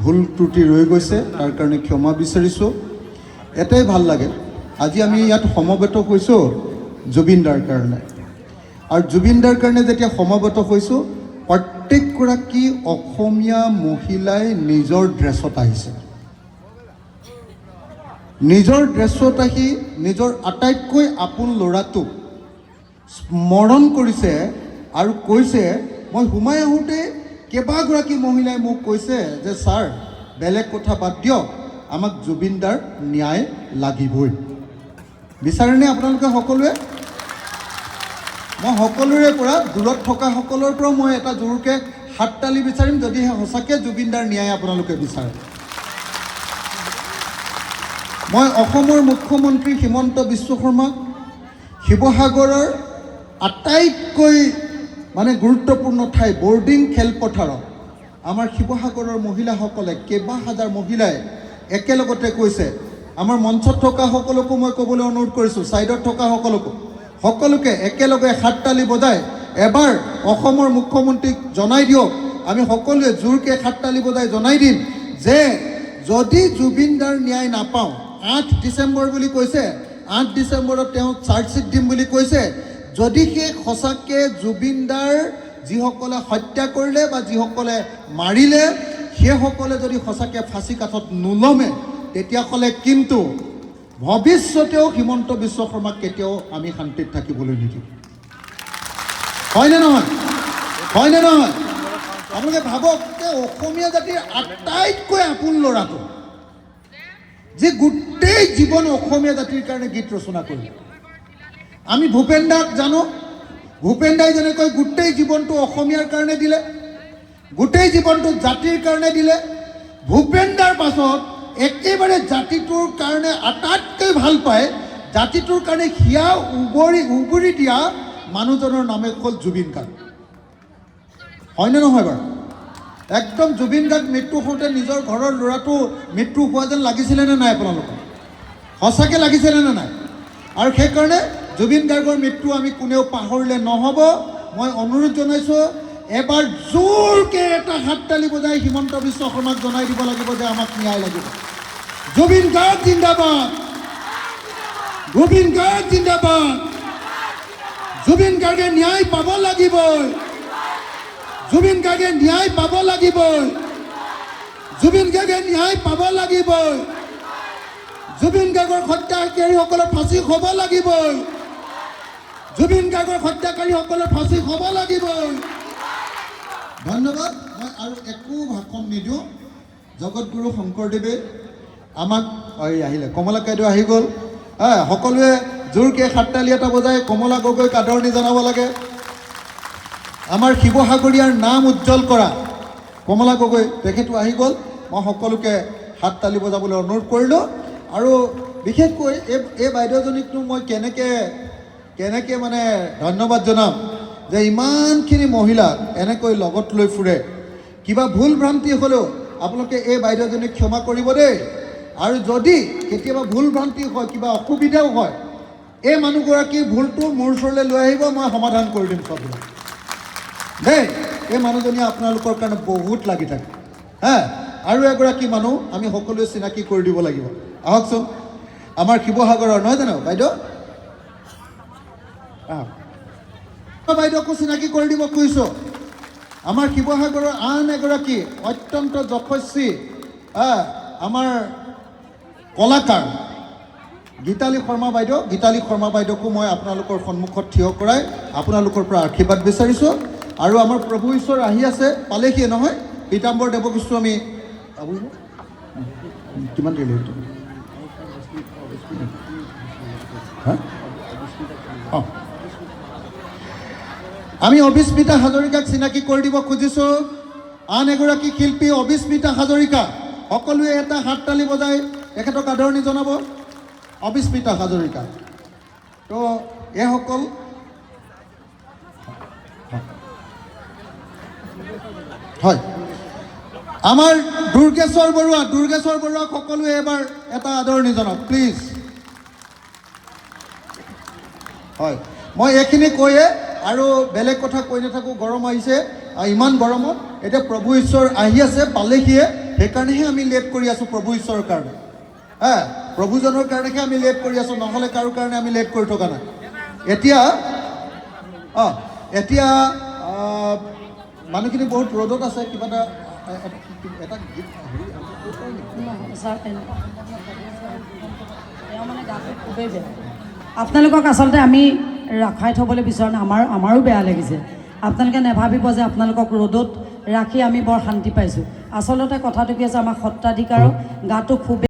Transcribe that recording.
ভুল ত্ৰুটি ৰৈ গৈছে, তাৰ কাৰণে ক্ষমা বিচাৰিছোঁ। এটাই ভাল লাগে, আজি আমি ইয়াত সমবেত হৈছোঁ জুবিন দাৰ কাৰণে। আৰু জুবিন দাৰ কাৰণে যেতিয়া সমবেত হৈছোঁ, প্ৰত্যেকগৰাকী অসমীয়া মহিলাই নিজৰ ড্ৰেছত আহিছে। নিজৰ ড্ৰেছত আহি নিজৰ আটাইতকৈ আপোন ল'ৰাটোক স্মৰণ কৰিছে আৰু কৈছে, মই সোমাই আহোঁতে কেইবাগৰাকী মহিলাই মোক কৈছে যে ছাৰ বেলেগ কথা বাদ দিয়ক, আমাক জুবিন দাৰ ন্যায় লাগিবই। বিচাৰেনে আপোনালোকে সকলোৱে? মই সকলোৰে পৰা, দূৰত থকা সকলৰ পৰাও মই এটা জোৰকৈ হাত তালি বিচাৰিম যদিহে সঁচাকৈ জুবিন দাৰ ন্যায় আপোনালোকে বিচাৰে। মই অসমৰ মুখ্যমন্ত্ৰী হিমন্ত বিশ্ব শৰ্মাক শিৱসাগৰৰ আটাইতকৈ গুৰুত্বপূৰ্ণ ঠাই বৰ্ডিং খেলপথাৰত আমাৰ শিৱসাগৰৰ মহিলাসকলে কেইবা হাজাৰ মহিলাই একেলগতে কৈছে, আমাৰ মঞ্চত থকা সকলোকো মই ক'বলৈ অনুৰোধ কৰিছোঁ, ছাইডত থকা সকলোকে একেলগে হাত তালি বজাই এবাৰ অসমৰ মুখ্যমন্ত্ৰীক জনাই দিয়ক, আমি সকলোৱে জোৰকৈ হাত তালি বজাই জনাই দিম যে যদি জুবিন দাৰ ন্যায় নাপাওঁ, 8 ডিচেম্বৰ বুলি কৈছে, 8 ডিচেম্বৰত তেওঁ চাৰ্জশ্বিট দিম বুলি কৈছে। যদি সেই সঁচাকৈ জুবিন দাৰ যিসকলে হত্যা কৰিলে বা যিসকলে মাৰিলে সেইসকলে যদি সঁচাকৈ ফাঁচী কাঠত নোলমে, তেতিয়াহ'লে কিন্তু ভৱিষ্যতেও হিমন্ত বিশ্ব শৰ্মাক কেতিয়াও আমি শান্তিত থাকিবলৈ নিদিওঁ। হয়নে নহয়? হয়নে নহয়? আপোনালোকে ভাবক যে অসমীয়া জাতিৰ আটাইতকৈ আপোন ল'ৰাটো, যে গোটেই জীৱন অসমীয়া জাতিৰ কাৰণে গীত ৰচনা কৰিলে। আমি ভূপেন দাক জানো, ভূপেন দাই যেনেকৈ গোটেই জীৱনটো অসমীয়াৰ কাৰণে দিলে, গোটেই জীৱনটো জাতিৰ কাৰণে দিলে, ভূপেন দাৰ পাছত একেবাৰে জাতিটোৰ কাৰণে আটাইতকৈ ভাল পায়, জাতিটোৰ কাৰণে হিয়া উবৰি দিয়া মানুহজনৰ নামে হ'ল জুবিন গাৰ্গ। হয়নে নহয় বাৰু? একদম জুবিন গাৰ্গ মৃত্যু হওঁতে নিজৰ ঘৰৰ ল'ৰাটো মৃত্যু হোৱা যেন লাগিছিলেনে নাই আপোনালোকৰ? সঁচাকৈ লাগিছিলেনে নাই? আৰু সেইকাৰণে জুবিন গাৰ্গৰ মৃত্যু আমি কোনেও পাহৰিলে নহ'ব। মই অনুৰোধ জনাইছোঁ, এবাৰ জোৰকৈ এটা হাত তালি বজাই হিমন্ত বিশ্ব শৰ্মাক জনাই দিব লাগিব যে আমাক ন্যায় লাগিব। জুবিন গাৰ্গ জিন্দাবাদ, জুবিন গাৰ্গ জিন্দাবাদ, জুবিন গাৰ্গে ন্যায় পাব লাগিবই, জুবিন গাৰ্গে ন্যায় পাব লাগিবই, জুবিন গাৰ্গে ন্যায় পাব লাগিবই, জুবিন গাৰ্গৰ হত্যাকাৰীসকলৰ ফাঁচি হ'ব লাগিবই, জুবিন গাৰ্গৰ হত্যাকাৰীসকলৰ ফাঁচি হ'ব লাগিবই। ধন্যবাদ। মই আৰু একো ভাষণ নিদিওঁ। জগতগুৰু শংকৰদেৱে আমাক আহিলে, কমলা কাইদেউ আহি গ'ল। সকলোৱে জোৰকৈ হাততালি এটা বজাই কমলা গগৈক আদৰণি জনাব লাগে। আমাৰ শিৱসাগৰীয়াৰ নাম উজ্জ্বল কৰা কমলা গগৈ, তেখেতো আহি গ'ল। মই সকলোকে হাত তালি বজাবলৈ অনুৰোধ কৰিলোঁ। আৰু বিশেষকৈ এই বাইদেউজনীকনো মই কেনেকৈ ধন্যবাদ জনাম যে ইমানখিনি মহিলাক এনেকৈ লগত লৈ ফুৰে। কিবা ভুল ভ্ৰান্তি হ'লেও আপোনালোকে এই বাইদেউজনীক ক্ষমা কৰিব দেই। আৰু যদি কেতিয়াবা ভুল ভ্ৰান্তি হয়, কিবা অসুবিধাও হয়, এই মানুহগৰাকীৰ ভুলটো মোৰ ওচৰলৈ লৈ আহিব, মই সমাধান কৰি দিম চববিলাক দেই। এই মানুহজনীয়ে আপোনালোকৰ কাৰণে বহুত লাগি থাকে। আৰু এগৰাকী মানুহ আমি সকলোৱে চিনাকি কৰি দিব লাগিব। আহকচোন, আমাৰ শিৱসাগৰৰ নহয় জানো বাইদেউ? বাইদেউকো চিনাকি কৰি দিব খুজিছোঁ। আমাৰ শিৱসাগৰৰ আন এগৰাকী অত্যন্ত যশস্বী আমাৰ কলাকাৰ গীতালি শৰ্মা বাইদেউ, গীতালি শৰ্মা বাইদেউকো মই আপোনালোকৰ সন্মুখত থিয় কৰাই আপোনালোকৰ পৰা আশীৰ্বাদ বিচাৰিছোঁ। আৰু আমাৰ প্ৰভু ঈশ্বৰ আহি আছে, পালেহিয়ে নহয়, পীতাম্বৰ দেৱগোস্বামী কিমান দেৰি লাগিব? আমি অবিস্মিতা হাজৰিকাক চিনাকি কৰি দিব খুজিছোঁ। আন এগৰাকী শিল্পী অবিস্মিতা হাজৰিকা, সকলোৱে এটা হাত তালি বজাই তেখেতক আদৰণি জনাব। অবিস্মিতা হাজৰিকা। তো এইসকল হয় আমাৰ দুৰ্গেশ্বৰ বৰুৱাক সকলোৱে এবাৰ এটা আদৰণি জনাওক প্লিজ। হয়, মই এইখিনি কৈয়ে আৰু বেলেগ কথা কৈ নাথাকোঁ, গৰম আহিছে। ইমান গৰমত এতিয়া প্ৰভু ঈশ্বৰ আহি আছে, পালেহিয়ে। সেইকাৰণেহে আমি লেট কৰি আছোঁ প্ৰভু ঈশ্বৰৰ কাৰণে প্ৰভুজনৰ কাৰণেহে আমি লেট কৰি আছোঁ, নহ'লে কাৰো কাৰণে আমি লেট কৰি থকা নাই। এতিয়া মানুহখিনি বহুত ৰ'দত আছে, কিবা এটা গীত আপোনালোকক আচলতে আমি ৰখাই থ'বলৈ বিচৰা নাই, আমাৰো বেয়া লাগিছে। আপোনালোকে নেভাবিব যে আপোনালোকক ৰ'দত ৰাখি আমি বৰ শান্তি পাইছোঁ। আচলতে কথাটো কি আছে, আমাৰ সত্ৰাধিকাৰৰ গাটো খুবেই